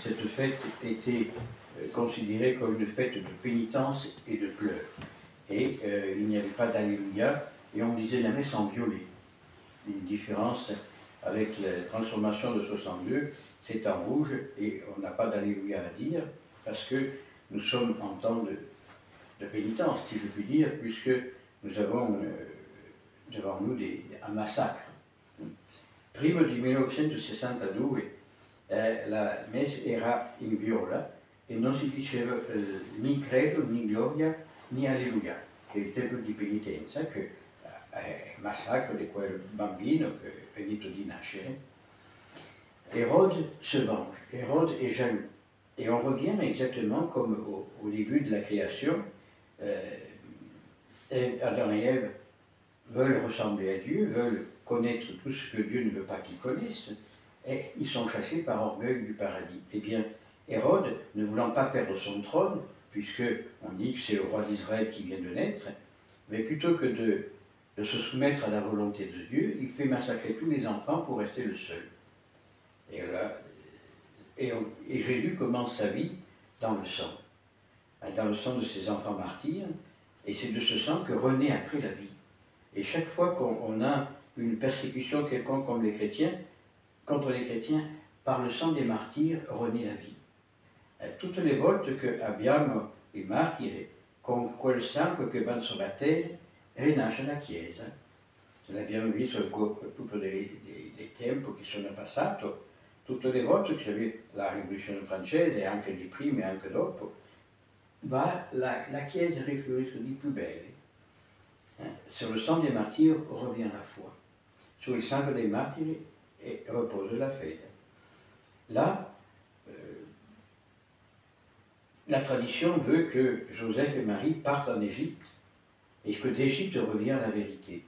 cette fête était considérée comme une fête de pénitence et de pleurs. Et il n'y avait pas d'Alléluia, et on disait la messe en violet. Une différence avec la transformation de 62, c'est en rouge, et on n'a pas d'Alléluia à dire, parce que nous sommes en temps de pénitence, si je puis dire, puisque nous avons devant nous un massacre. Prima di 1962 la messe era in viola e non si diceva ni credo, ni gloria, ni alleluia, che è il tempo di penitenza, che è il massacro di quel bambino che è venuto di nascere. Hérode se venge, Hérode est jaloux. Et on revient exactement comme au début de la création. Adam et Ève veulent ressembler à Dieu, veulent connaître tout ce que Dieu ne veut pas qu'ils connaissent, et ils sont chassés par orgueil du paradis. Eh bien, Hérode, ne voulant pas perdre son trône, puisque on dit que c'est le roi d'Israël qui vient de naître, mais plutôt que de se soumettre à la volonté de Dieu, il fait massacrer tous les enfants pour rester le seul. Et là, et Jésus commence sa vie dans le sang de ses enfants martyrs, et c'est de ce sang que renaît après la vie. Et chaque fois qu'on a une persécution quelconque comme les chrétiens, contre les chrétiens, par le sang des martyrs renaît la vie. Tutte le volte che abbiamo i martiri, con quel sangue che va sulla terra, rinasce la Chiesa. L'abbiamo visto tutto dei tempi che sono passati, tutte le volte che c'è la rivoluzione francese, anche di prima e anche dopo, la Chiesa rifleurisce di più belle. Sur le sang des martyrs revient la foi. Sur le sang des martyrs repose la fede. Là, la tradition veut que Joseph et Marie partent en Égypte et que d'Égypte revient la vérité.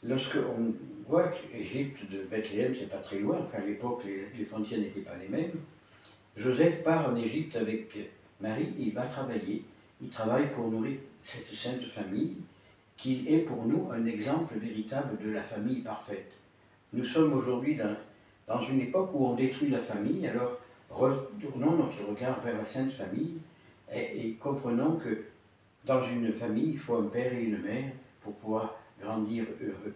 Lorsqu'on voit que l'Égypte de Bethléem, c'est pas très loin, enfin à l'époque les frontières n'étaient pas les mêmes, Joseph part en Égypte avec Marie, il va travailler, il travaille pour nourrir cette sainte famille qui est pour nous un exemple véritable de la famille parfaite. Nous sommes aujourd'hui dans une époque où on détruit la famille, alors retournons notre regard vers la Sainte Famille et comprenons que dans une famille, il faut un père et une mère pour pouvoir grandir heureux.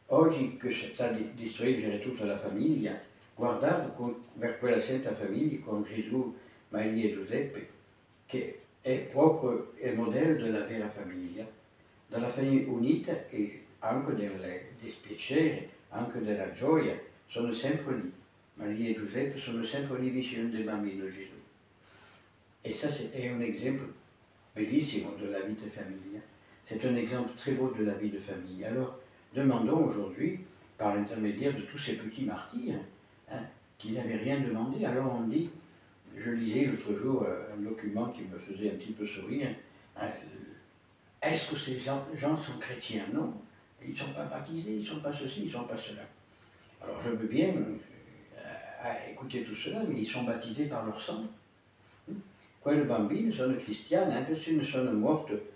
Oggi che sta distruggere tutta la famiglia, guardate vers quella Santa Famiglia con Gesù, Maria e Giuseppe, che è proprio il modello della vera famiglia, della famiglia unita e anche del dispiacere, anche della gioia, sono sempre lì. Maria e Giuseppe sono sempre lì vicino del bambino Gesù. Et ça, c'est un exemple bellissimo de la vie de famille. C'est un exemple très beau de la vie de famille. Alors, demandons aujourd'hui, par l'intermédiaire de tous ces petits martyrs, qui n'avaient rien demandé, alors on dit, je lisais l'autre jour un document qui me faisait un petit peu sourire, est-ce que ces gens sont chrétiens? Non, ils ne sont pas baptisés, ils ne sont pas ceci, ils ne sont pas cela. Alors je veux bien écouter tout cela, mais ils sont baptisés par leur sang. Quelle bambine sono cristiane, anche se ne sono morte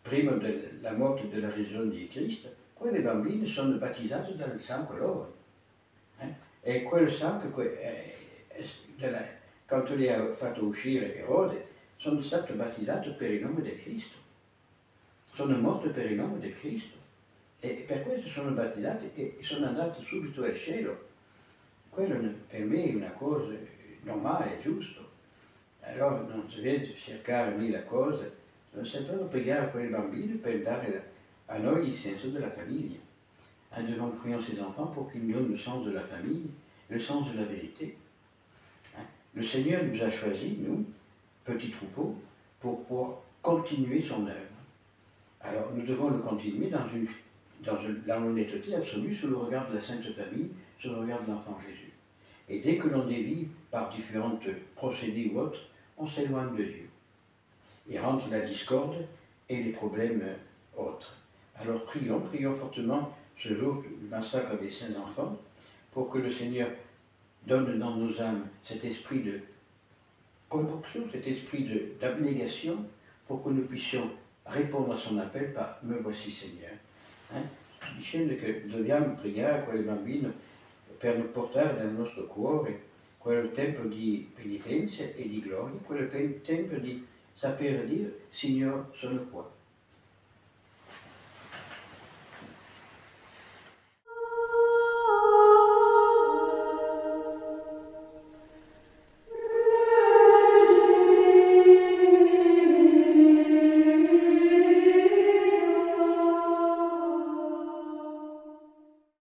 prima della morte della risurrezione di Cristo, quelle bambine sono battezzate dal sangue loro. E quel sangue, quando li ha fatto uscire Erode, sono state battezzate per il nome di Cristo. Sono morte per il nome di Cristo. E per questo sono battezzate e sono andate subito al cielo. Quello per me è una cosa normale, giusta. Allora non si deve cercare mille cose, non si deve pregare quei bambini per dare a noi il senso della famiglia. Nous devons prier ces enfants pour qu'ils nous donnent le sens de la famille, le sens de la vérité. Le Seigneur nous a choisis, nous, petits troupeaux, pour pouvoir continuer son œuvre. Alors nous devons le continuer dans l'honnêteté absolue, sous le regard de la Sainte Famille, sous le regard de l'enfant Jésus. Et dès que l'on dévie par différents procédés ou autres, on s'éloigne de Dieu. Et rentre la discorde et les problèmes autres. Alors prions fortement ce jour du massacre des saints enfants, pour que le Seigneur donne dans nos âmes cet esprit de convocation, cet esprit d'abnégation, pour que nous puissions répondre à son appel par « Me voici Seigneur ». Dicendo che dobbiamo pregare quelle bambine per portare nel nostro cuore quel tempo di penitenza e di gloria, quel tempo di saper dire, Signore, sono qua.